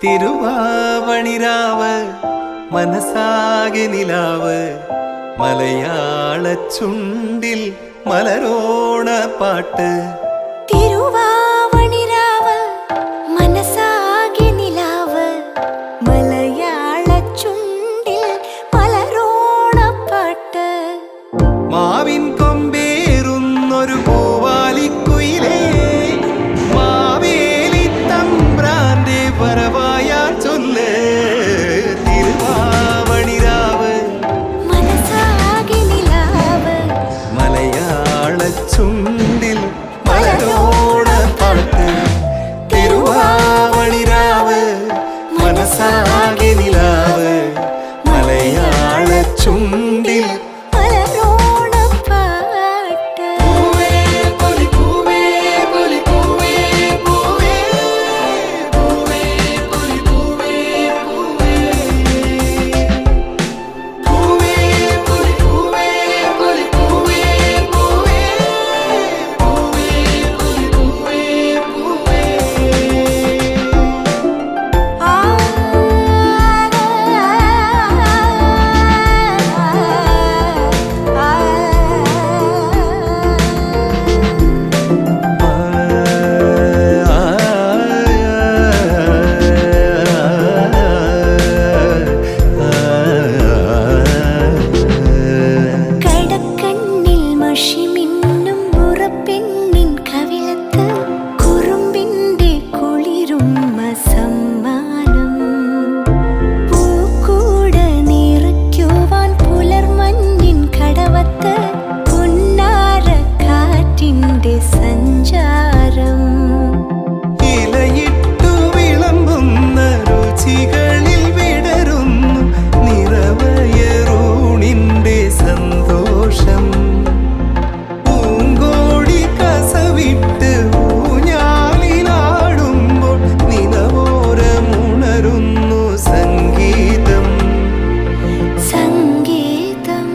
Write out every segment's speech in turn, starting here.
തിരുവാവണിരാവ് മനസാകെ നിലാവ് മലയാള ചുണ്ടിൽ മലരോണ പാട്ട്. തിരുവാവണിരാവ് മനസാകെ നിലാവ് മലയാള ചുണ്ടിൽ മലരോണ പാട്ട്. മാവിൻ കൊമ്പേറുന്നൊരു പൂവാലിക്കുയിലേ മാവേലി തമ്പ്രാന്റെ വരവായാ ചൊല്ല്. തിരുവാവണിരാവ് മനസാകെ നിലാവ് മലയാള ചുണ്ടിൽ മലരോണ പാട്ട്. തിരുവാവണിരാവ് മനസാകെ നിലാവ് മലയാള ചുണ്ടിൽ മലരോണ പാട്ട്. പൂവേ പൊലി പൂവേ പൊലി പൂവേ പൂവേ പൂവേ പൊലി പൂവേ പൂവേ പൂവേ പൊലി പൂവേ പൊലി പൂവേ പൂവേ പൂവേ പൊലി പൂവേ പൂവേ. ആ കടക്കണ്ണിൽ മഷി മിന്നും മുറപ്പെണ്ണിൻ കവിളത്ത് കുറുമ്പിന്റെ കുളിരുമ്മ സമ്മാനം. പൂക്കൂട നിറയ്ക്കുവാൻ പുലർമഞ്ഞിൻ കടവത്ത് പുന്നാര കാറ്റിന്റെ സഞ്ചാരം. ഇലയിട്ടു വിളമ്പുന്ന രുചികളിൽ വിടരുന്നു നിറവയറൂണിന്റെ സന്തോഷം. പൂങ്കോടി കസവിട്ട് ഊഞ്ഞാലിലാടുമ്പോൾ നിലവോരമുണരുന്നു സംഗീതം. സംഗീതം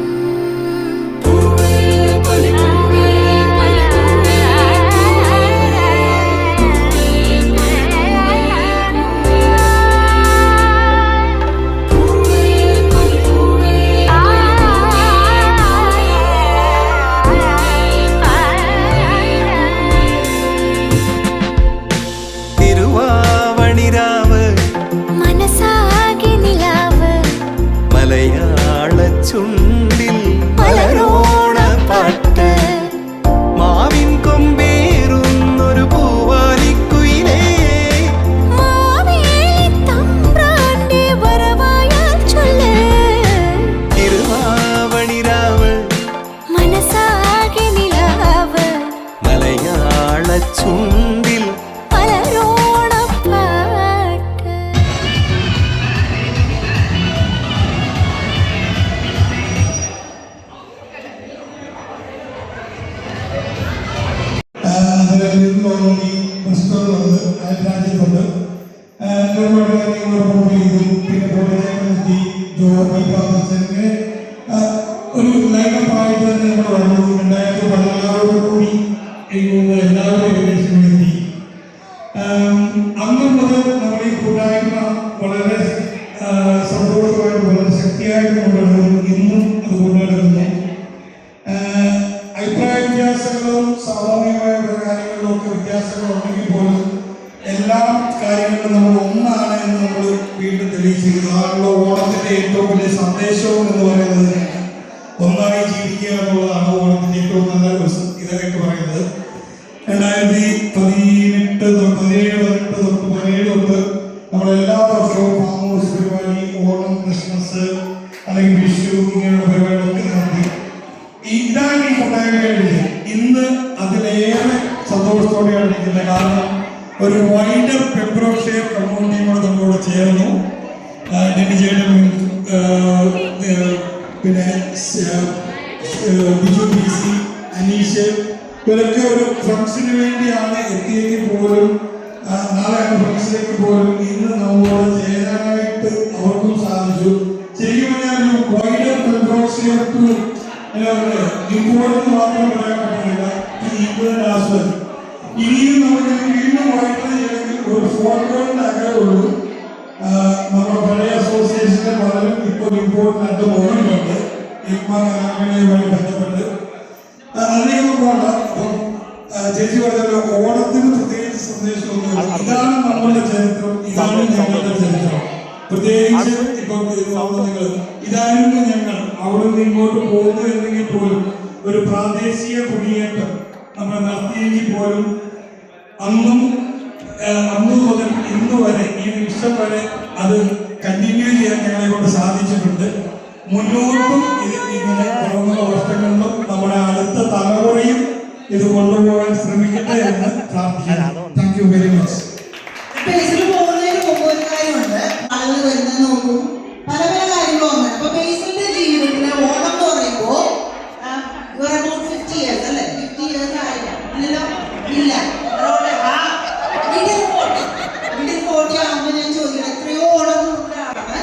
തിരുവാവണിരാവ് മനസാകെ നിലാവ് മലയാള ചുണ്ടിൽ മലരോണ പാട്ട്. മാവിൻ കൊമ്പേറുന്നൊരു പൂവാലിക്കുയിലേ മാവേലി തമ്പ്രാന്റെ വരവായാൽ ചൊല്ല്. തിരുവാവണിരാവ് മനസാകെ നിലാവ് മലയാള ചുണ്ടിൽ മലരോണ പാട്ട്. പുസ്തകമുണ്ട് രാജ്യത്തുണ്ട്. ഒരുപാട് കാര്യങ്ങൾ റിപ്പോർട്ട് ചെയ്തു. പിന്നെ പ്രൊഫസി ജോബി പാപ്പച്ചന് ഒരു ലൈനപ്പായിട്ട് തന്നെ നമ്മൾ വന്നു. 2016 കൂടി എല്ലാവരും ഏകദേശമെത്തി. അന്ന് മുതൽ നമ്മൾ ഈ കൂട്ടായ്മ വളരെ സന്തോഷമായിട്ട് വളരെ ശക്തിയായിട്ട് കൊണ്ടുവരുന്നു. ഇന്നും അത് കൊണ്ടുവരുന്നു. അഭിപ്രായ വ്യത്യാസങ്ങളും സ്വാഭാവികമായ കാര്യങ്ങളിലും ഒക്കെ വ്യത്യാസങ്ങളുണ്ടെങ്കിൽ പോലും എല്ലാ കാര്യങ്ങളിലും നമ്മൾ ഒന്നാണ് എന്ന് നമ്മൾ വീണ്ടും തെളിയിച്ചിരിക്കുന്നു. അതാണല്ലോ ഓണത്തിന്റെ ഏറ്റവും വലിയ സന്ദേശവും എന്ന് പറയുന്നത് തന്നെയാണ്. ഒന്നായി ജീവിക്കുക എന്നുള്ളതാണ് ഓണത്തിന്റെ ഏറ്റവും നല്ല ഇതായിട്ട് പറയുന്നത്. 2017 തൊട്ട് നമ്മളെല്ലാ വർഷവും ഫാം ഹൗസ് പരിപാടി, ഓണം, ക്രിസ്മസ് അല്ലെങ്കിൽ വിഷു ഇങ്ങനെയുള്ള പരിപാടികളൊക്കെ നടത്തി. ഇതാണ് ഈ കൂട്ടായ്മയുടെ ഇന്ന് അതിലേറെ സന്തോഷത്തോടെയാണ് ഇരിക്കുന്നത്. കാരണം ഒരു വൈഡർ പെബ്രോഷെയർ കമ്മ്യൂണിറ്റിയും കൂടെ നമ്മളോട് ചേർന്നു. ഡെനിജേട്ടൻ, പിന്നെ ബിജു പി സി, അനീഷ്, ഇവരൊക്കെ ഒരു ഫംഗ്ഷന് വേണ്ടിയാണ് എത്തിയെങ്കിൽ പോലും നാളെ ഫംഗ്ഷനിലേക്ക് പോലും ഇന്ന് നമ്മളോട് ചേരാനായിട്ട് അവർക്കും സാധിച്ചു. ശരിക്കും പറഞ്ഞാൽ ഒരു വൈഡർ പെബ്രോഷെയർ ഇമ്പോർട്ടൻസ് മാത്രം പറയാൻ പറ്റില്ല. ഇനിയും നമുക്ക് വീണ്ടും വായിക്കുന്നത് ഒരു ഫോൺ കോളിന്റെ അകലമുള്ളൂ. നമ്മുടെ പഴയ അസോസിയേഷന്റെ പലരും ഇപ്പോൾ ഇമ്പോർട്ടൻ്റ് ആയിട്ട് പോകുന്നുണ്ട് ഇഗ്മയുമായി ബന്ധപ്പെട്ട്. അതിലേക്ക് പോകണ്ട. അപ്പം ചേച്ചി പറഞ്ഞല്ലോ ഓണത്തിന് പ്രത്യേകിച്ച് സന്ദേശമൊന്നുമില്ല. ഇതാണ് നമ്മളുടെ ചരിത്രം, ഇതാണ് ഞങ്ങളുടെ ചരിത്രം. പ്രത്യേകിച്ച് ഇപ്പം നിങ്ങൾ ഇതായിരുന്നു ഞങ്ങൾ അവിടെ നിന്ന് ഇങ്ങോട്ട് പോകുന്നു എന്നെങ്കിൽ പോലും ഒരു പ്രാദേശിക കുടിയേറ്റം നമ്മൾ നടത്തിയെങ്കിൽ പോലും അന്ന് മുതൽ ഇന്ന് വരെ ഈ നിമിഷം വരെ അത് കണ്ടിന്യൂ ചെയ്യാൻ ഞങ്ങളെ കൊണ്ട് സാധിച്ചിട്ടുണ്ട്. മുന്നോട്ടും ഇത് ഇങ്ങനെ തുടർന്നുള്ള വർഷങ്ങളിലും നമ്മുടെ അടുത്ത തലമുറയും ഇത് കൊണ്ടുപോകാൻ ശ്രമിക്കട്ടെ എന്ന് പ്രാർത്ഥിക്കുന്നു. Thank you very much. പോകുന്നതിന് മുമ്പ് ഒരു കാര്യമുണ്ട്. ആളുകൾ വരുന്നത് നോക്കും, പല പല കാര്യങ്ങളും. അപ്പൊ ബേസിന്റെ ജീവിതത്തിലെ ഓണം എന്ന് പറയുമ്പോ 50 years അല്ലേ? 50 years ആയില്ല ഇല്ല 40 ആകുമ്പോ ഞാൻ ചോദിക്കണം എത്രയോ ഓണം ആളാണ്.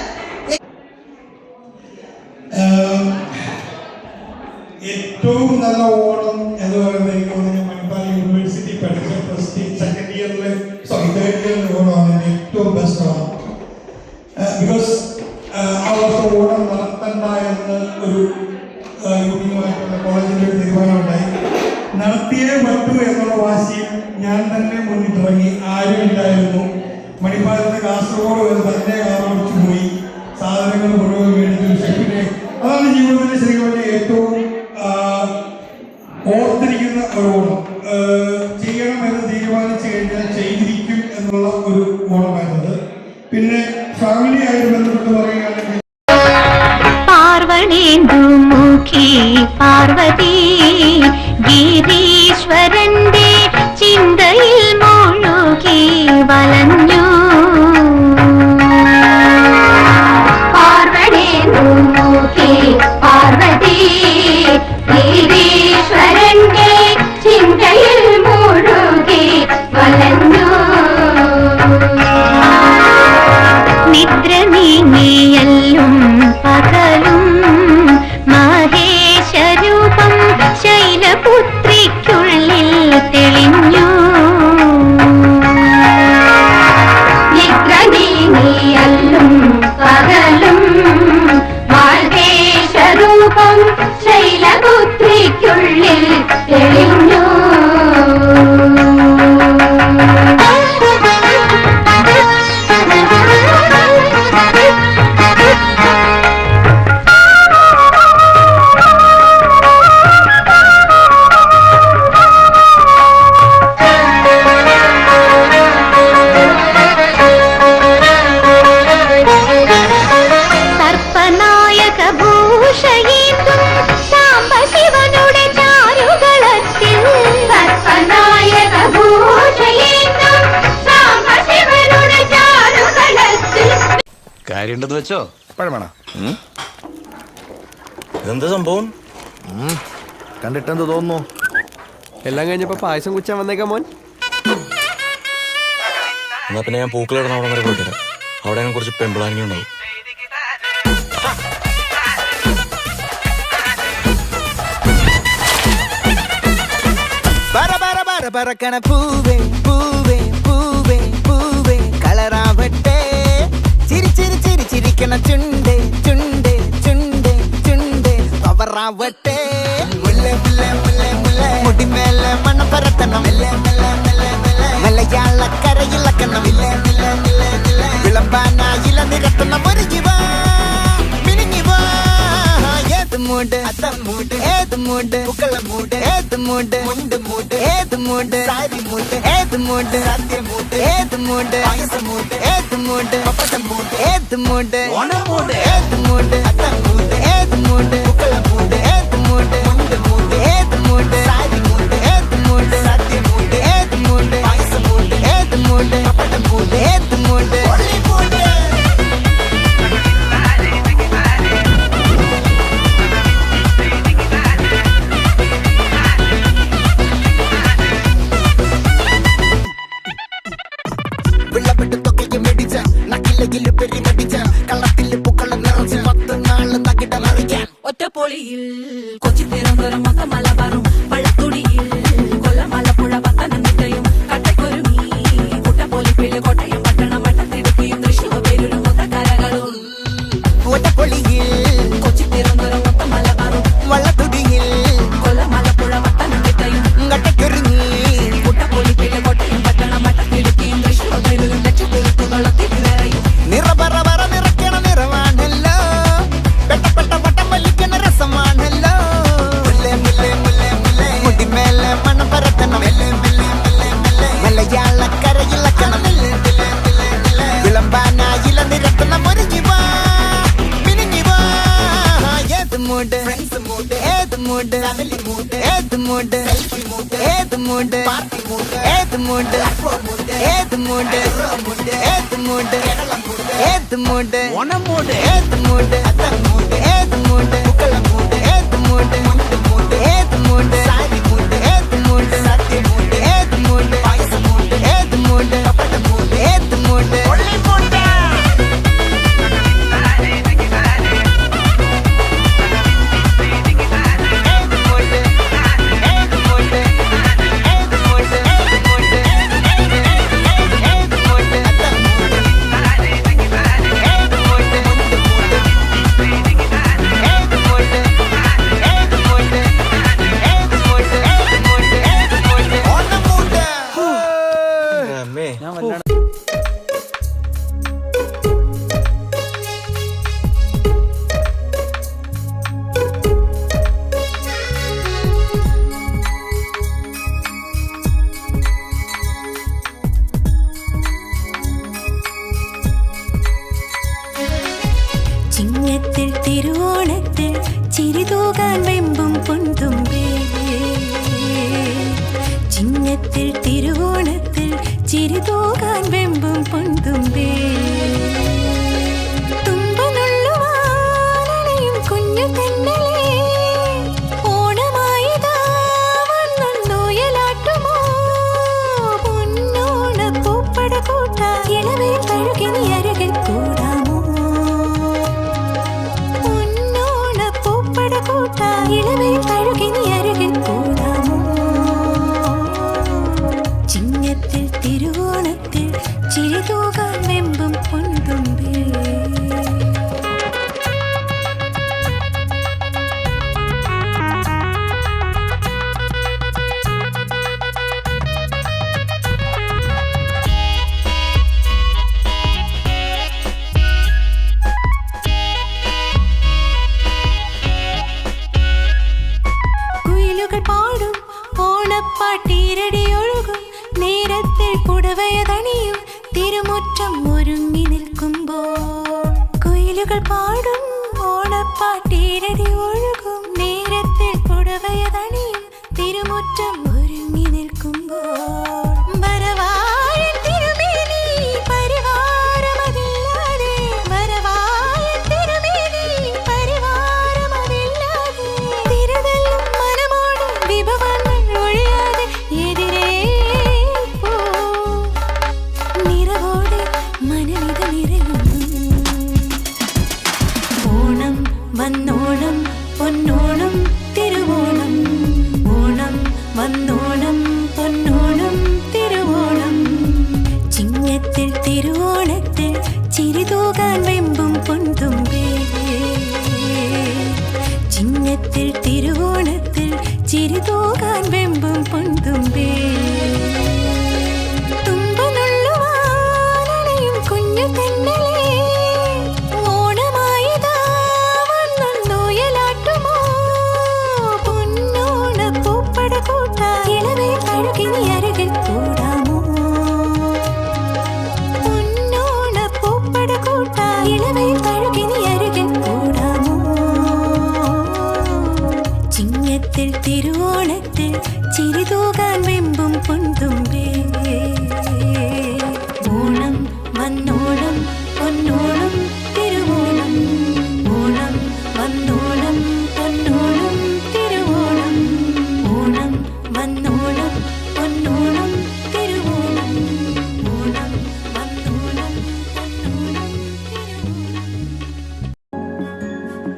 ഏറ്റവും നല്ല ഓണം എന്ന് പറയുന്നത് എനിക്ക് തോന്നുന്നു മണിപ്പാൽ യൂണിവേഴ്സിറ്റി പഠിച്ച തേർഡ് ഇയറിലെ ഓണമാണ് ഏറ്റവും ബെസ്റ്റ് ഓണം. ബിക്കോസ് ആ വർഷം ഓണം നടത്തണ്ട എന്ന് ഒരു യൂണിയുമായിട്ടുള്ള കോളേജിൻ്റെ ഒരു തീരുമാനമുണ്ടായി. നടത്തിയേ പറ്റൂ എന്നുള്ള വാശിയിൽ ഞാൻ തന്നെ മുന്നിട്ടിറങ്ങി. ആരുമില്ലായിരുന്നു. മണിപ്പാലിന്റെ കാസർഗോഡ് വരെ തന്നെ ആലോചിച്ചു പോയി. സാധനങ്ങൾ മുഴുവൻ മേടിച്ചു. ഷെഫിനെ അതാണ് ജീവിതത്തിലെ ശരിക്കും ഏറ്റവും ഓർത്തിരിക്കുന്ന ഒരു ഓണം. ചെയ്യണമെന്ന് തീരുമാനിച്ചു കഴിഞ്ഞാൽ ചെയ്തിരിക്കും എന്നുള്ള ഒരു ഓണമായിരുന്നത്. പിന്നെ ഫാമിലി ആയിട്ട് ബന്ധപ്പെട്ട് പറയുകയാണെങ്കിൽ പാർവണേന്ദുമുഖി പാർവതി ഗിരീശ്വരന്റെ ചിന്തയിൽ മുഴുകി വലഞ്ഞു. പാർവണേന്ദുമുഖി പാർവതി ഗിരീശ്വരന്റെ ചിന്തയിൽ മുഴുകി വലഞ്ഞു. നിദ്ര നീങ്ങിയല്ലും പകലും മഹേശരൂപം ശൈലപുത്രിക്കുള്ളിൽ തെളിഞ്ഞു. നിദ്ര നീങ്ങിയല്ലും പകലും മഹേശരൂപം ശൈലപുത്രിക്കുള്ളിൽ തെളിഞ്ഞു. കാര്യണ്ടെന്ന് വെച്ചോ പഴമണ ഇതെന്താ സംഭവം? കണ്ടിട്ടെന്ത് തോന്നുന്നു? എല്ലാം കഴിഞ്ഞപ്പോ പായസം കുച്ചാൻ വന്നേക്കാം മോൻ. എന്നാ പിന്നെ ഞാൻ പൂക്കളിടുന്ന അവിടെ വരെ പോയിട്ട് അവിടെ ഞാൻ കുറച്ച് പെമ്പിളാനിങ് ഉണ്ടാവും. പറക്കണ പൂവേ പൂവേ പൂവേ പൂവേ കളറാവട്ടെ. ചിരിച്ചിരി ചിരി ചിരിക്കണ ചുണ്ടേ ചുണ്ടേ ചുണ്ടേ ചുണ്ടേ പവറാവട്ടെ. മുല്ലേ മുല്ലേ മുല്ലേ മുല്ലേ മുടിമേലെ മണം പരത്തണം. മലയാളക്കരയിളക്കണം. വിളമ്പാനായില നിരത്തണം. ഒരുങ്ങിവാ മിനിങ്ങിവാ. ഏത് മൂട് അത്തം മൂട് ഏത് മൂട് പൂക്കള മൂട് ഏത് മൂട് മുണ്ട് മൂട് ഏത് മൂട് സാരി മൂട് ഏത് മൂട് സത്യം മൂട് ഏത് മൂട് പായസ മൂട് ഏത് മൂട് പപ്പടം മൂട് ഏത് മൂട് ഓണം മൂട് ഏത് മൂട് അത്തം മൂട് ഏത് മൂട് പൂക്കള മൂട് ഏത് മൂട് മുണ്ട് മൂട് ഏത് മൂട് സാരി മൂട് ഏത് മൂട് സത്യം മൂട് ഏത് മൂട് പായസ മൂട് ഏത് മൂട് പപ്പടം മൂട് ഏത് മൂട് ഒളി മൂട്. ഒറ്റപ്പൊളിയിൽ കൊച്ചി തിരുവനന്തപുരം മലബാറും വള്ളത്തുടിയിൽ ഏത് മൂഡ് ഫ്രണ്ട്സ് മൂഡ് ഏത് മൂഡ് ഫാമിലി മൂഡ് ഏത് മൂഡ് സെൽഫി മൂഡ് ഏത് മൂഡ് പാർട്ടി മൂഡ് ഏത് മൂഡ് ഏത് മൂഡ് ഏത് മൂഡ് ഏത് മൂഡ് ഓണം മൂഡ് ഏത് മൂഡ് അത്തം മൂഡ് ഏത് മൂഡ് പൂക്കള മൂഡ് ഏത് മൂഡ് മുണ്ട് മൂഡ് ഏത് മൂഡ് സാരി മൂഡ് ഏത് മൂഡ് സദ്യ മൂഡ് ഏത് മൂഡ് പായസ മൂഡ് ഏത് മൂഡ് പപ്പട മൂഡ് ഏത് മൂഡ് ഒള്ളി മൂഡ് അമ്മേ ചിങ്ങത്തിൽ തിരുവോണത്തിൽ ചിരിതൂകാൻ വെമ്പും പൊൻതുമ്പേ ചിങ്ങത്തിൽ തിരുവോണത്തിൽ ചിരിതൂകാൻ വെമ്പും പൊൻതുമ്പേ തുമ്പനുള്ളുവാനണയും കുഞ്ഞു തെന്നലേ ഓണമായിതാ വന്നൊന്നോയലാട്ടുമോ പൊന്നോണ പൂപ്പട കൂട്ട ഇളവേ കഴുകിനി അരകിൽ കൂടാമോ പൊന്നോണ പൂപ്പട കൂട്ട ഇളവേ കഴുകിനി അരകിൽ കൂടാമോ ചിങ്ങത്തിൽ തിരുവോണത്തിൽ ചിരിതൂകാൻ വെമ്പും പൊൻതുമ്പേ കുയിലുകൾ പാടും ഓണപ്പാട്ടീരടി ഒഴുകും നേരത്തിൽ പുടവയതണിയും തിരുമുറ്റം ഒരുങ്ങി നിൽക്കുമ്പോൾ കുയിലുകൾ പാടും ഓണപ്പാട്ടീരടി ഒഴുകും നേരത്തിൽ പുടവയതണിയും തിരുമുറ്റം ഒരുങ്ങി നിൽക്കുമ്പോൾ വരവായൻ തിരുമേനി പരിവാരമതില്ലാതെ വരവായൻ തിരുമേനി പരിവാരമതില്ലാതെ തിരതല്ലും മനമോട് വിഭവങ്ങൾ ഒഴിയാതെ എതിരേൽപ്പോ നിറവോടെ മനമിത നിറയുന്നു ഓണം വന്നോണം പൊന്നോണം തിരുവോണം ഓണം വന്നോണം പൊന്നോണം തിരുവോണം ചിങ്ങത്തിൽ തിരുവോണത്തിൽ ചിരിതൂകാൻ വെമ്പും പൊൻതുമ്പേ ചിങ്ങത്തിൽ തിരുവോണത്തിൽ ചിരിതൂകാൻ വെമ്പും പൊൻതുമ്പേ തുമ്പനുള്ളുവാനണയും കുഞ്ഞു തെന്നലേ ഓണമായിതാ വന്നൊന്നോയലാട്ടുമോ പൊന്നോണ പൂപ്പട കൂട്ട ഇളവേ കഴുകിനി അരകിൽ കൂടാമോ പൊന്നോണ പൂപ്പട കൂട്ട ഇളവേ കഴുകിനി അരകിൽ കൂടാമോ ചിങ്ങത്തിൽ തിരുവോണത്തിൽ ചിരിതൂകാൻ വെമ്പും പൊൻതുമ്പേ ഓണം വന്നോണം പൊന്നോണം തിരുവോണം ഓണം വന്നോണം പൊന്നോണം തിരുവോണം ഓണം വന്നോണം പൊന്നോണം തിരുവോണം ഓണം വന്നോണം പൊന്നോണം തിരുവോണം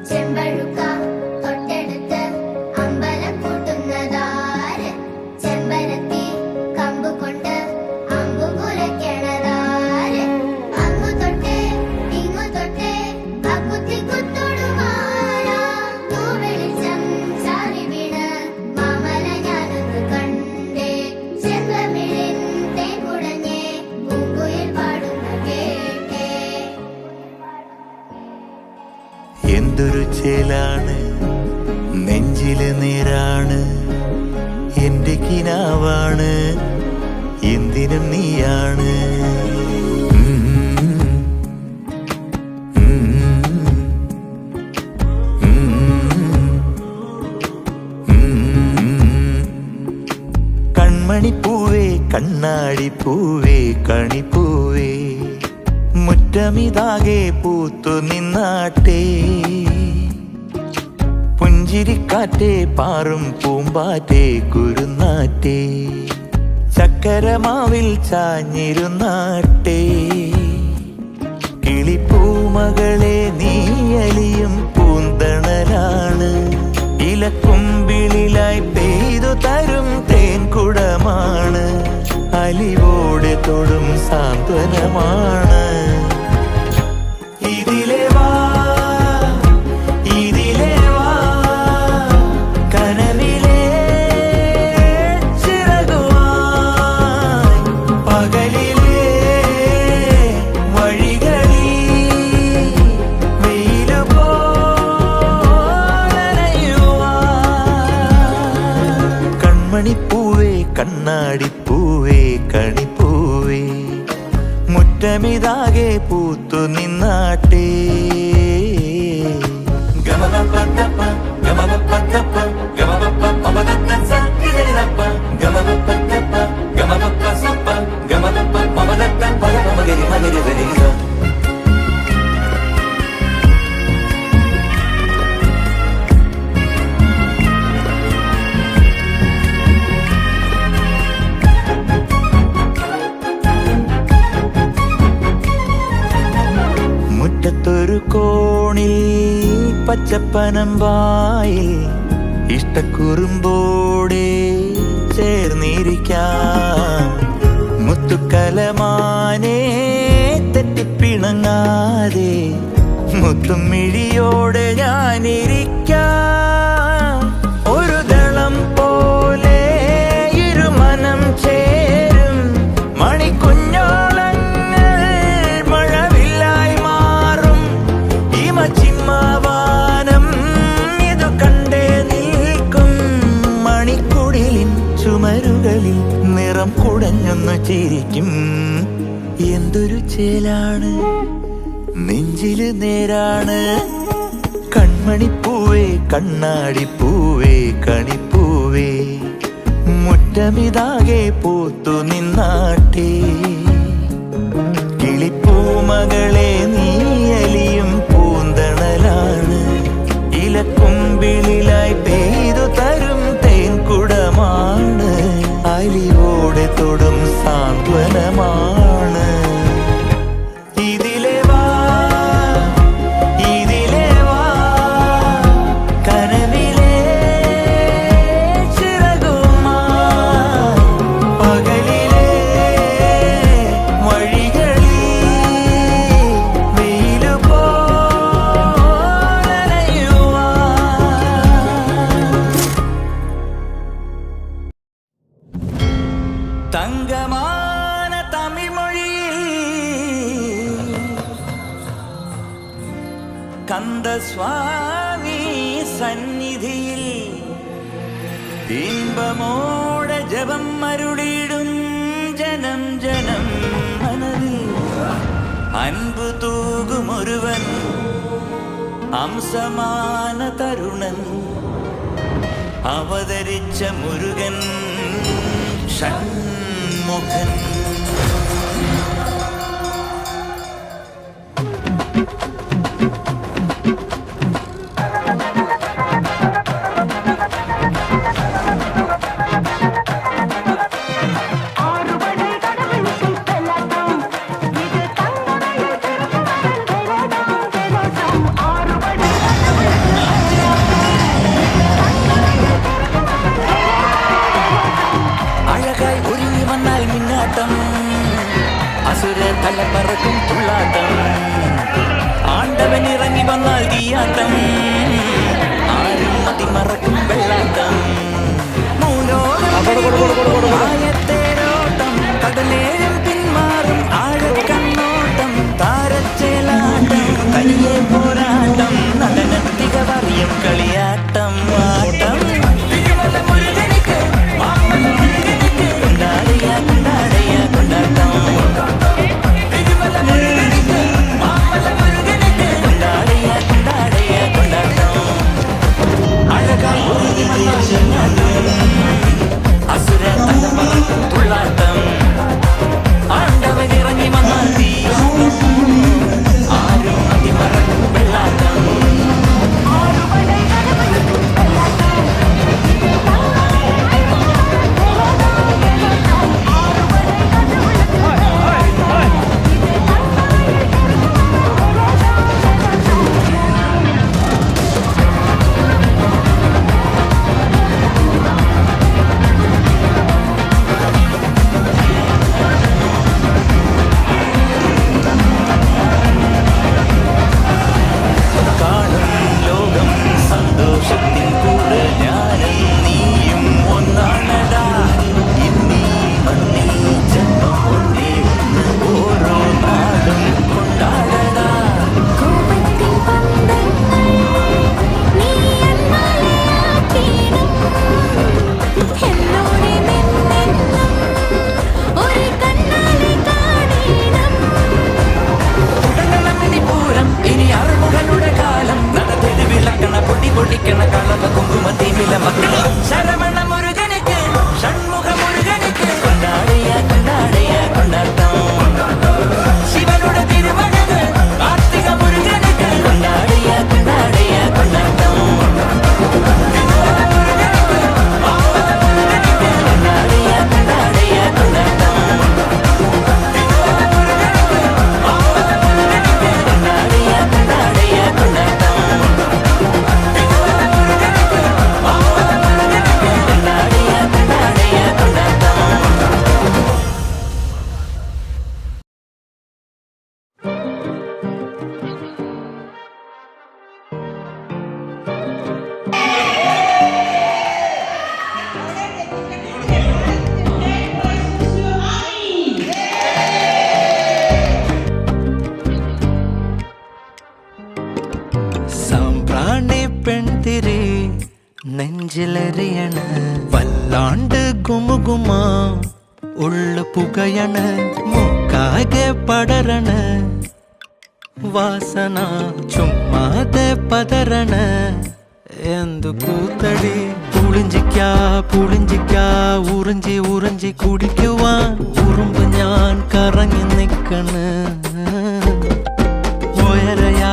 ചെമ്പഴുക്ക തൊട്ടെടുത്ത് അമ്പലം കൂട്ടുന്നതാര് ചെമ്പരത്തി കമ്പുകൊണ്ട് അമ്പു കുലയ്ക്കണതാര് അങ്ങു തൊട്ടേ ഇങ്ങു തൊട്ടേ അക്കുത്തി കുത്തൊടുമാറ തൂവെളിച്ചം ചാരി വീണ് മാമല ഞാനൊന്ന് കണ്ടേ ചെന്തമിഴിൻ തേൻകുടഞ്ഞേ പൂങ്കുയിൽ പാടുന്ന കേട്ടേ എന്തൊരു ചേലാണ് നെഞ്ചില് നീരാണ് എന്റെ കിനാവാണ് എന്തിനും നീയാണ് ഉം. ഉം. ഉം. കണ്ണാടിപ്പൂവേ കണിപ്പൂവേ മുറ്റമിതാകെ പൂത്തു നിന്നാട്ടേ പുഞ്ചിരിക്കാറ്റേ പാറും പൂമ്പാറ്റേ കുരുന്നാറ്റേ ചക്കരമാവിൽ ചാഞ്ഞിരുന്നാട്ടേ കിളിപ്പൂമകളെ നീയലിയും പൂന്തണലാണ് ഇലക്കുമ്പിളിലായി പെയ്തു തരും തേൻകുടമാണ് അലിവോടെ തൊടും സാന്ത്വനമാണ് ഇതിലെ വാ ഇതിലെ വാ കനവിലെ ചിറകുവായി പകലിലെ വഴികളിൽ വെയിലു പോലനയുവാൻ കൺമണിപ്പൂവേ കണ്ണാടിപ്പൂവേ കണിപ്പൂവേ മുറ്റമിതാകെ പൂത്തു നിന്നാട്ടേ ഗമപപ്പത്തപ്പ ഗമപപ്പത്തപ്പ ഗമപപ്പപ്പമദത്തസ ഇതിലപ്പ ഗമപപ്പത്തപ്പ ഗമപപ്പസപ്പ ഗമപപ്പമദത്ത പദമഗരി മഗരി വരിക മുറ്റത്തൊരു കോണിൽ പച്ചപ്പനമ്പായിൽ ഇഷ്ടക്കുറുമ്പോടെ ചേർന്നിരിക്കാം മുത്തുക്കലമാനെ തെറ്റിപ്പിണങ്ങാതെ മുത്തും മിഴിയോടെ ഞാനിരിക്കാം ഒരു ദളം പോലെ ഇരുമനം ചേരും മണിക്കുഞ്ഞോളങ്ങൾ മഴവില്ലായി മാറും ഹിമചിമ്മാവാനം ഇതു കണ്ടേ നിൽക്കും മണിക്കുടിലിൻ ചുമരുകളിൽ നിറം കുടഞ്ഞൊന്നു ചിരിക്കും എന്തൊരു ചേലാണ് നെഞ്ചില് നേരാണ് കൺമണിപ്പൂവേ കണ്ണാടിപ്പൂവേ കണിപ്പൂവേ മുറ്റമിതാകെ പൂത്തു നിന്നാട്ടേ കിളിപ്പൂമകളെ നീയലിയും പൂന്തണലാണ് ഇലക്കുമ്പിളിലായി പെയ്തു തരും തേൻകുടമാണ് അലിവോടെ തൊടും സാന്ത്വനമാണ് ഇതിലെ വാ ഇതിലെ വാ കനവിലെ ചിറകുമായി പകലിലെ വഴികളിൽ വെയിലു പോലനയുവാൻ തങ്കமான தமிழ்மொழியில் കന്ദസ്വാമി സന്നിധിയിൽ ദീപമോട ജപം അരുളിടും ജനം ജനം മനതിൽ അൻപു തൂകുമൊരുവൻ അംസമാന തരുണൻ അവതരിച്ച മുരുകൻ ഷൺമുഖൻ അഴകായി ഒരുങ്ങി വന്നാൽ മിന്നാട്ടം അസുര തല പറക്കും തുള്ളാട്ടം ആണ്ടവൻ ഇറങ്ങി വന്നാൽ തീയാട്ടം ആരും മതിമറക്കും വെള്ളാട്ടം മൂലോകത്തേരോട്ടം കടലേഴും പിന്മാറും ആഴക്കണ്ണോട്ടം താരച്ചേലാട്ടം തനിയെ പോരാട്ടം നടനത്തിക പറയും കളിയാട്ടം ആട്ടം അഴകായി അസുര അടിക്കണ കളവ കുങ്കുമത്തീമില മക്കളെ ശരവണ മുരുകനുക്ക് ഷൺമുഖ മുരുകനുക്ക് കൊണ്ടാടിയ കൊണ്ടാടിയ കൊണ്ടാട്ടം ശിവനുടെ തിരുമണകൾ കാർത്തിക മുരുകനുക്ക് കൊണ്ടാടിയ കൊണ്ടാടിയ കൊണ്ടാട്ടം സാമ്പ്രാണി പെൺതിരി നെഞ്ചിലെറിയണ വല്ലാണ്ട് ഗുമുഗുമ ഉള്ള പുകയണ മുക്കാകെ പടരണ വാസന ചുമ്മാതെ പതരണ എന്തു കൂത്തടി പുളിഞ്ചിക്ക ഉറിഞ്ചി ഉറിഞ്ചി കുടിക്കുവാൻ ഉറുമ്പ് ഞാൻ കറങ്ങി നിക്കണ് ഒയരയാ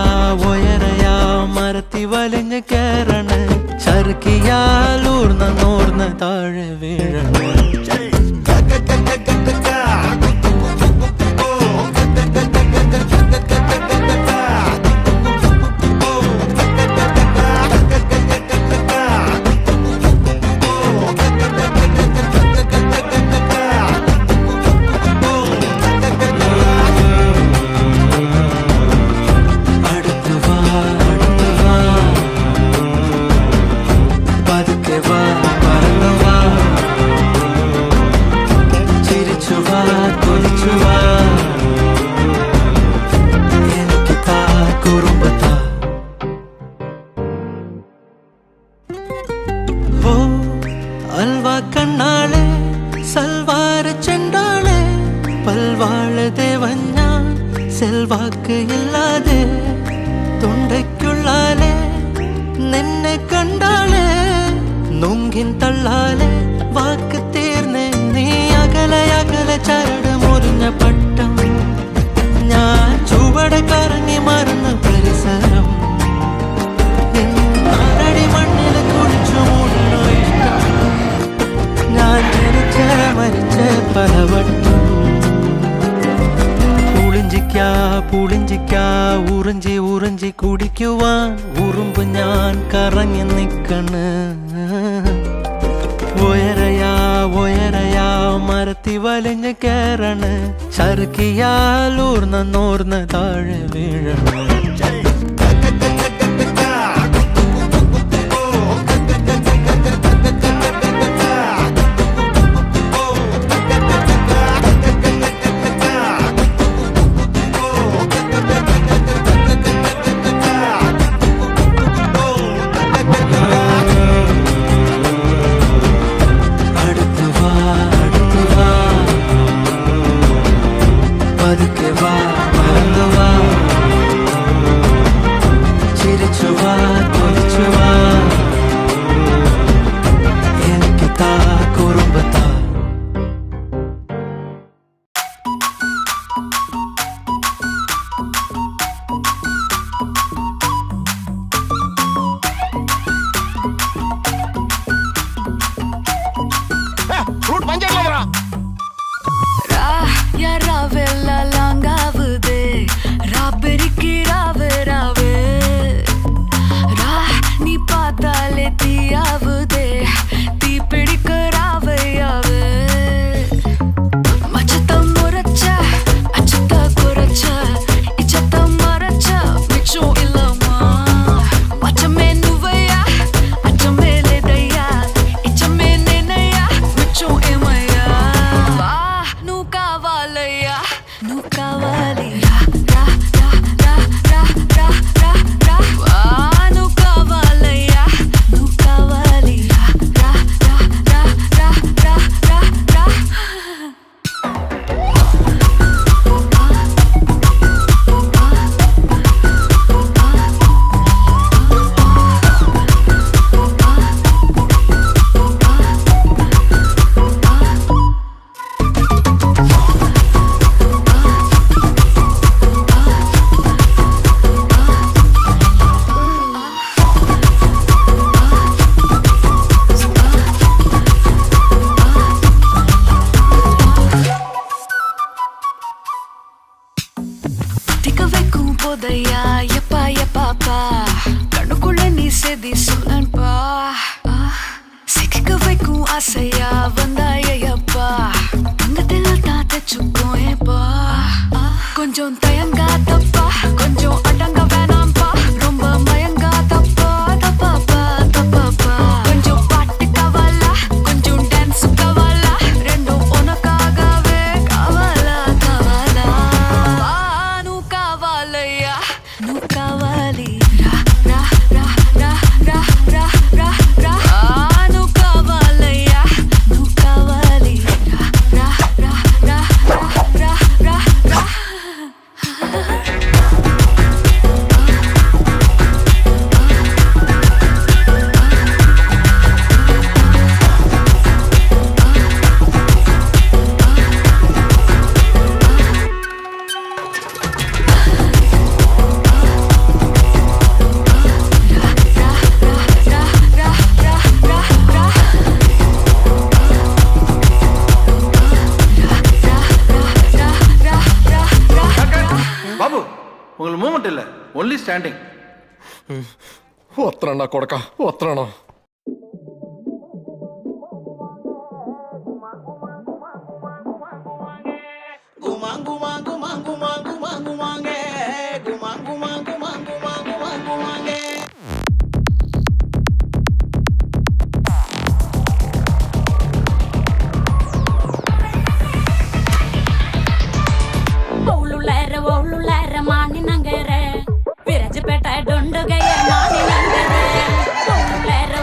മരത്തി വലിഞ്ഞ് കേറണ് ചറുക്കിയാൽ ഊർന്ന താഴെ വീഴണ് അൽവാ കണ്ണാളെ സൽവാര ചെണ്ടാളെ പൽവാള ദേവഞ്ഞ സെൽവാക്ക് ഇല്ലാതെ തൊണ്ടയ്ക്കുള്ളാലെ നിന്നെ കണ്ടാളെ നുങ്കിൻ തള്ളാലെ വാക്ക് തീർന്ന് നീ അകലെ ചരട് മുറിഞ്ഞ പട്ടം ഞാൻ ചുവട കറങ്ങി മറന്ന പരിസരം ആരടി മണ്ണിൽ കുടിച്ചു മൂടണോ ഇഷ്ടം ഞാൻ ജനിച്ച മരിച്ച പലവട്ടം പുളിഞ്ചിക്ക ഉറിഞ്ചി ഉറിഞ്ചി കുടിക്കുവാൻ ഉറുമ്പ് ഞാൻ കറങ്ങി നിക്കണ് ഒയരയാ മരത്തി വലിഞ്ഞ് കേറണ് ചറുക്കിയാൽ ഊർന്ന താഴെ വീഴണ് ஆசையா வந்தாயப்பா தங்கத்தில் தாத்த சுக்கோயப்பா கொஞ்சம் தயங்காதப்பா கொஞ்சம் அடங்க வேணாம்பா ரொம்ப மயங்காதப்பா தப்பாப்பா தப்பாப்பா கொஞ்சம் பாட்டு கவலா கொஞ்சம் டான்ஸ் கவலா ரெண்டும் உனக்காகவே கவலா கவலா நூ கவலையா நூ கவலி ரா ரா ரா ரா ரா ரா ரா ரா நூ கவலையா நூ கவலி ரா ரா ரா ரா ரா ரா ரா ബാബു உங்களுக்கு മൂവ്മെന്റ് ഇല്ല ഓൺലി സ്റ്റാൻഡിങ് ഒത്രണ കൊടുക്ക ഒത്രണോ ஒழுளற மானி நங்கற விரஜப்பேட்ட டொண்டுகைய மானி நங்கற ஒழுளற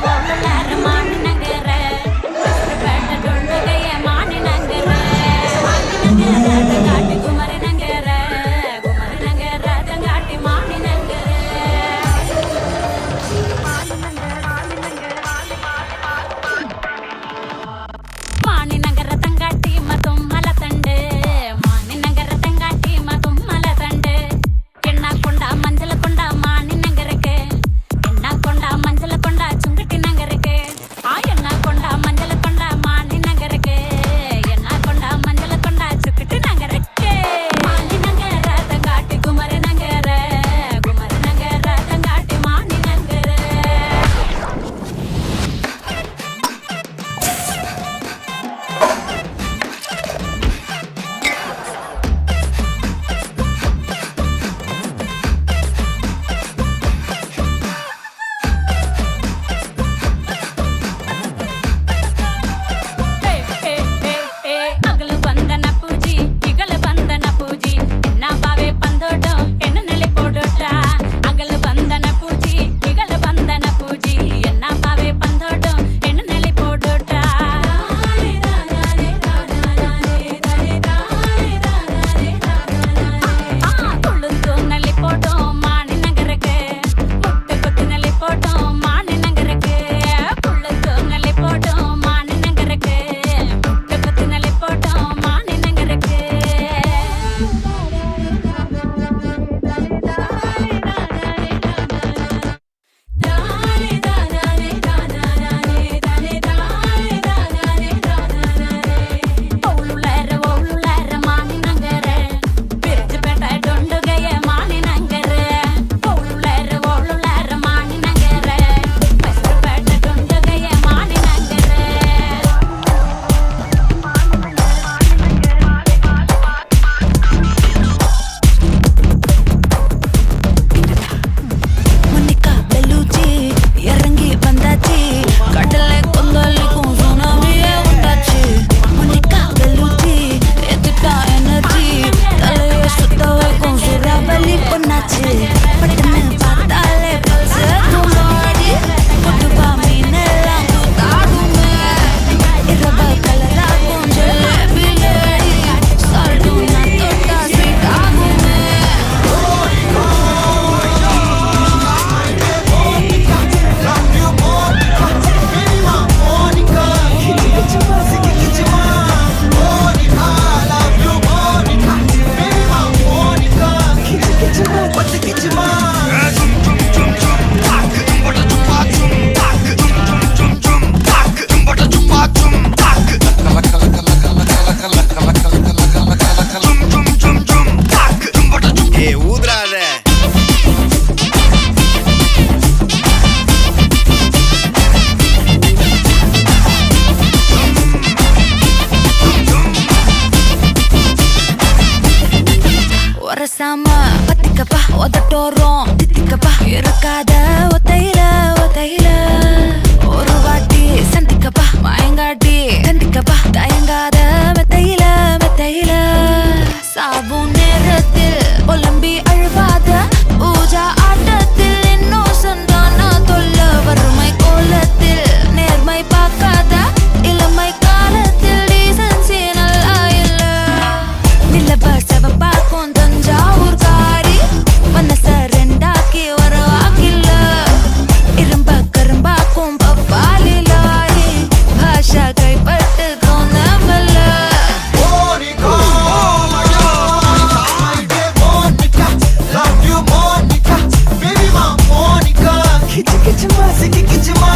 ஒத்திக்கிச்சுமா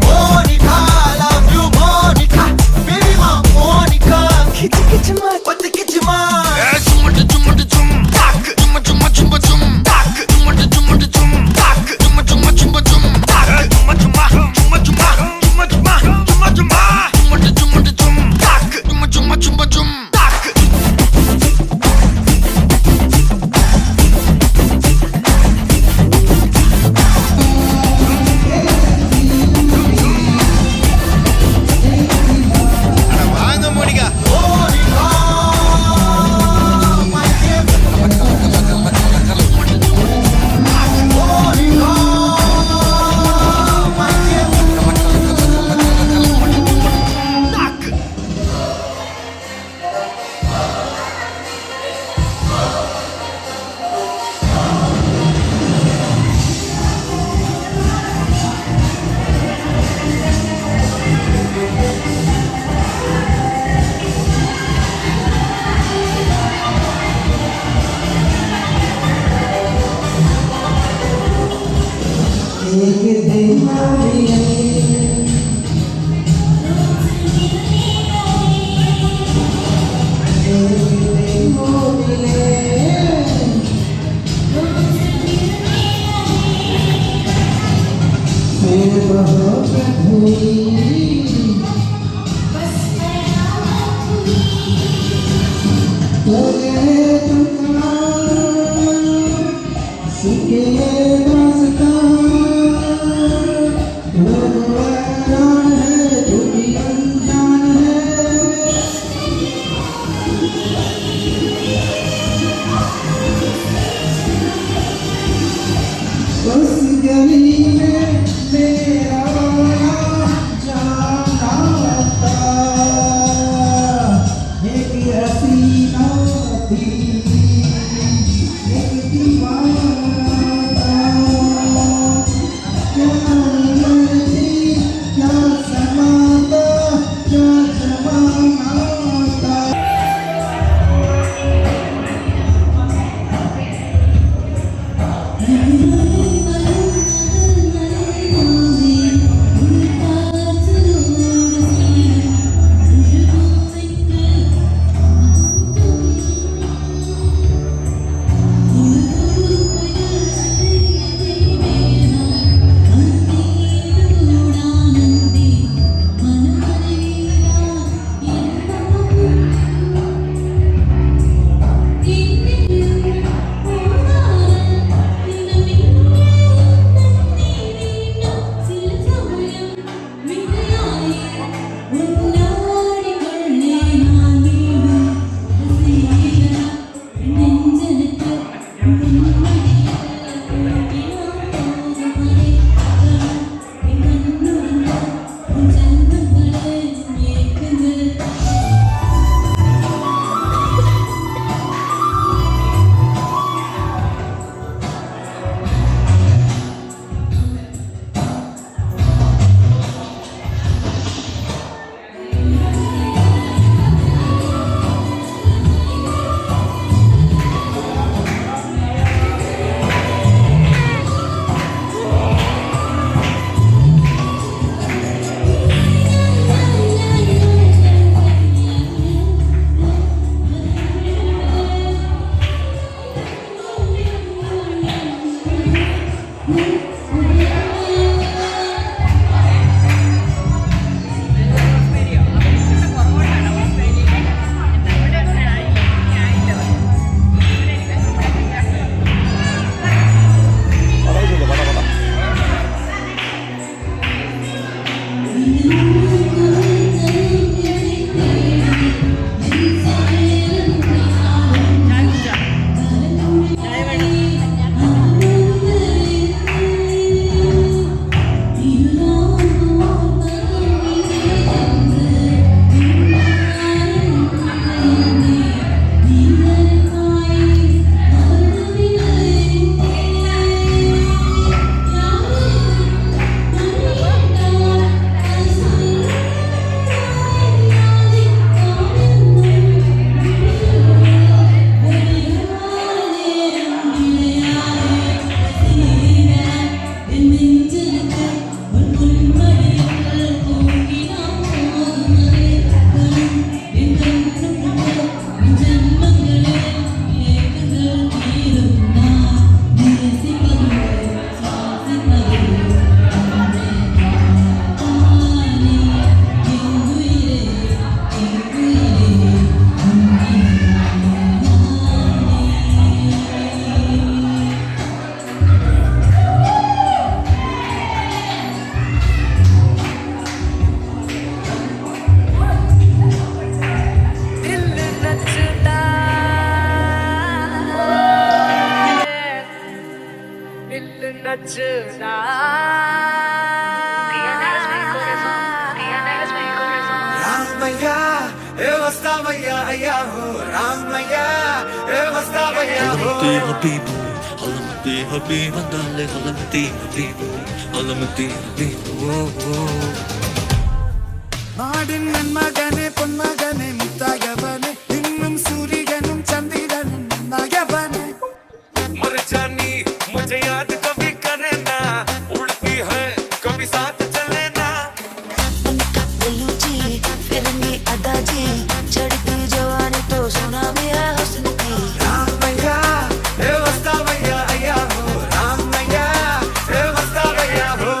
Monica love you Monica baby மா மோனிகா கிச்சுக்கிச்சுமா ஒத்திக்கிச்சுமா சும்முட்டு சும்முட்டு சும் தாக்கு சும்மா சும்மா சும்மா சும் தாக்கு சும்முட்டு சும்முட்டு சும் தாக்கு சும்மா சும்மா சும்மா சும் தாக்கு சும்மா சும்மா சும்மா சும்மா சும்மா சும்மா சும்மா சும்மா சும்முட்டு சும்முட்டு சும் தாக்கு சும்மா சும்மா சும்மா சும் தாக்கு வாங்க மோனிகா बस गली में मेरा वाला जा നാടിൻ മകനെ പൊന്മകനെ മുത്തായവനെ നിന്നും സൂര്യനും ചന്ദ്രനും നയവനെ മറച്ചാനി മുझे याद कभी करे ना उड़ती है कभी साथ चले ना फिरंगी अदा जी चढ़ती जवानी तो सुना भी है हुस्न की रामैया ए वस्तावैया अय्या हो रामैया ए वस्तावैया हो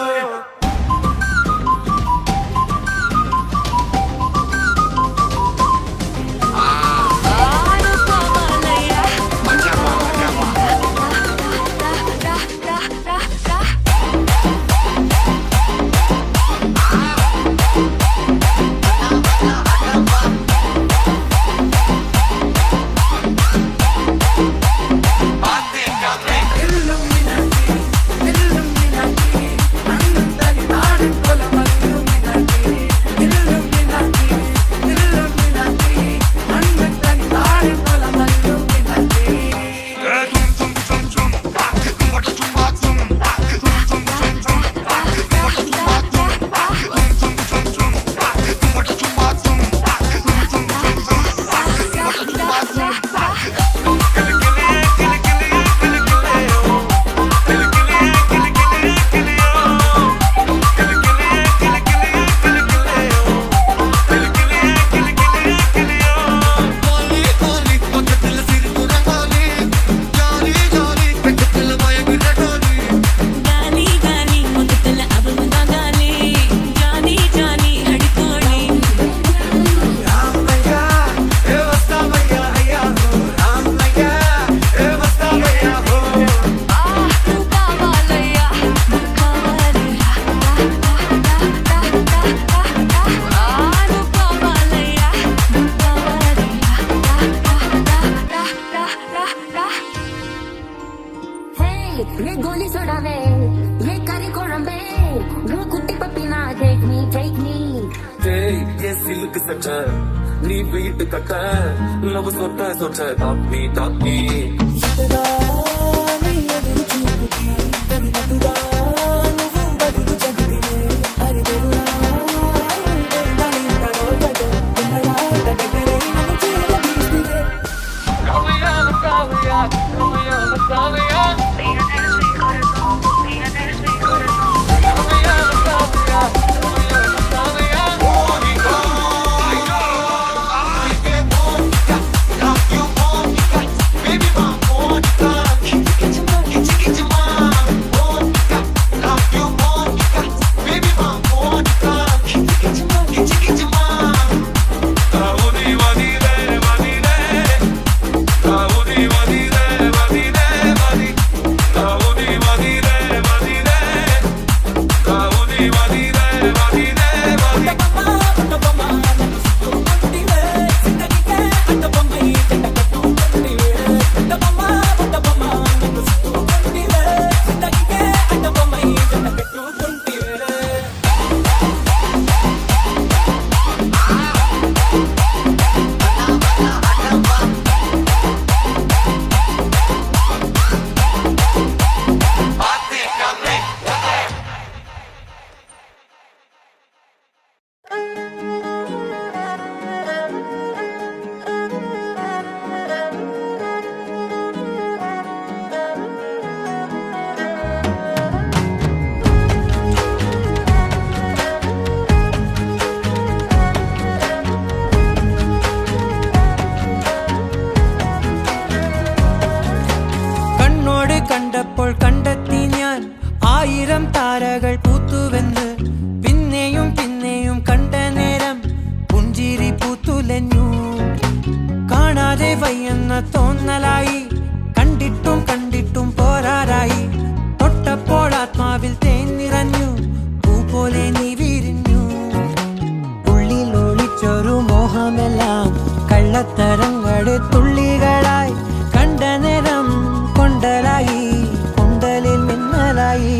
ये गोली सोडावे ये करी कोरंबे वो कुत्ते पपीना take me ये सिल्क सटर नी बीट कटर लव सोटा talk me കണ്ടപ്പോൾ കണ്ടെത്തി ഞാൻ 1000 താരകൾ പൂത്തുവെന്ന് പിന്നെയും പിന്നെയും കണ്ട നേരം പുഞ്ചിരി പൂത്തുലഞ്ഞു കാണാതെ വയ്യെന്ന തോന്നലായി കണ്ടിട്ടും കണ്ടിട്ടും പോരാറായി തൊട്ടപ്പോൾ ആത്മാവിൽ തേൻ നിറഞ്ഞു പൂ പോലെ നീ വിരിഞ്ഞു ഉള്ളിൽ ഒളിച്ചൊരു മോഹമെല്ലാം കള്ളത്തരങ്ങളുടെ തുള്ളികളായി കണ്ട നേരം കൊണ്ടലായി കൊണ്ടലിൽ മിന്നലായി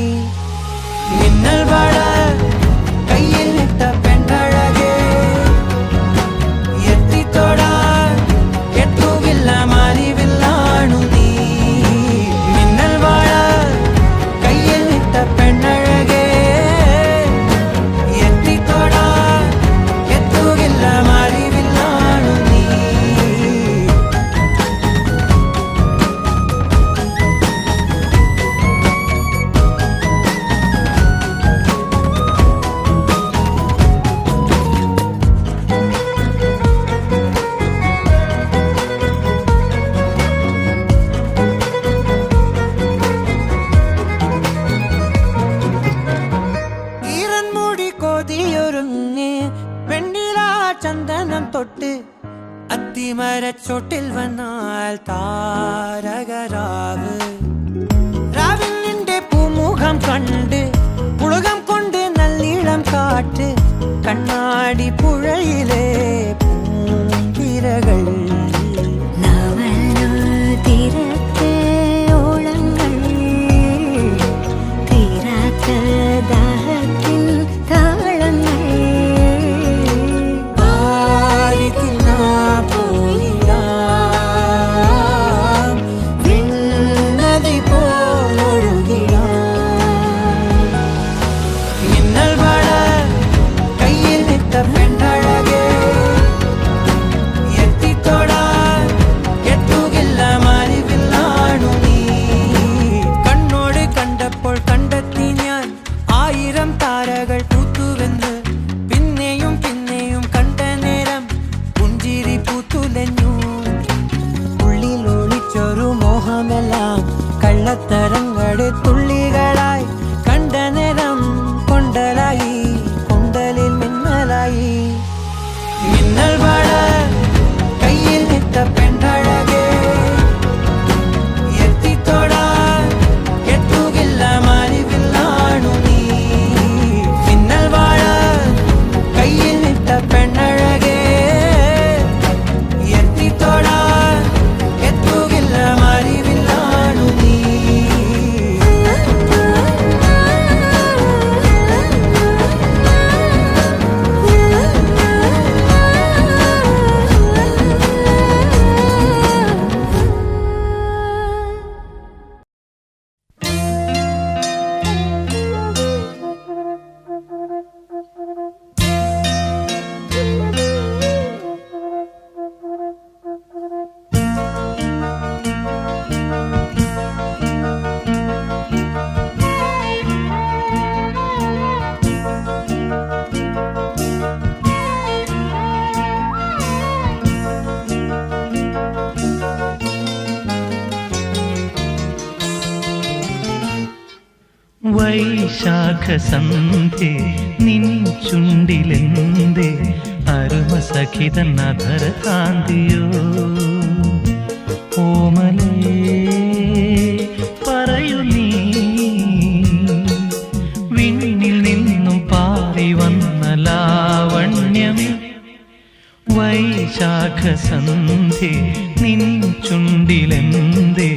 ഓതിയൊരുങ്ങി വെണ്ണില ചന്ദനം തൊട്ട് അത്തിമരച്ചോട്ടിൽ വന്നാൽ താരകരാവ് രാവിൽ നിന്റെ പൂമുഖം കണ്ട് പുളകം കൊണ്ട് നല്ലീളം കാറ്റ് കണ്ണാടി പുഴയിലെ പൂന്തിരകൾ തീരത്തെ ഓളങ്ങൾ തീരാത്ത ദാഹത്തിൻ താളങ്ങൾ താരകൾ പൂത്തുവെന്ന് പിന്നെയും പിന്നെയും കണ്ട നേരം പുഞ്ചിരി പൂത്തുലഞ്ഞു ഉള്ളിൽ ഒളിച്ചൊരു മോഹമെല്ലാം കള്ളത്തരങ്ങളുടെ തുള്ളികളായി കണ്ട നേരം കൊണ്ടലായി കൊണ്ടലിൽ മിന്നലായി മിന്നൽ വള കയ്യിൽ നിട്ട പെണ്ണഴകേ എത്തിത്തോടാ എത്തുകില്ല മാലിവില്ലാണു നീ പെണ്ണഴകേ എത്തിത്തോടാ എത്തുകില്ല മറിവില്ലാണു നീ വൈശാഖസന്ധ്യേ നിൻ ചുണ്ടിലെന്തേ അരുമസഖിതൻ അധര കാന്തിയോ ഓമലേ പറയൂ നീ വിണ്ണിൽ നിന്നും പാറി വന്ന ലാവണ്യമേ വൈശാഖസന്ധ്യേ നിൻ ചുണ്ടിലെന്തേ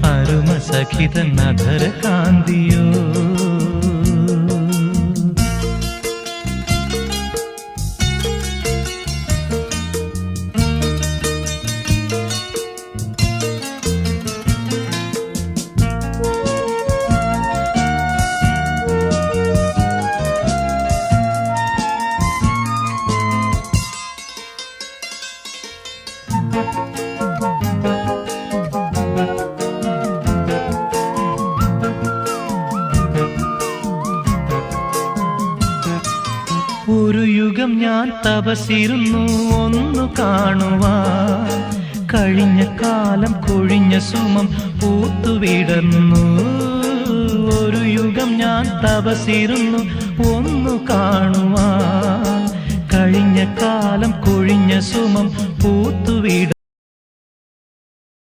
അരുമസഖിതൻ അധര കാന്തിയോ ഒരു യുഗം ഞാൻ തപസിരുന്നു ഒന്നു കാണുവാൻ കഴിഞ്ഞ കാലം കൊഴിഞ്ഞ സുമം പൂത്തുവിടർന്നു ഒരു യുഗം ഞാൻ തപസിരുന്നു ഒന്നു കാണുവാൻ കഴിഞ്ഞ കാലം കൊഴിഞ്ഞ സുമം പൂത്തുവിട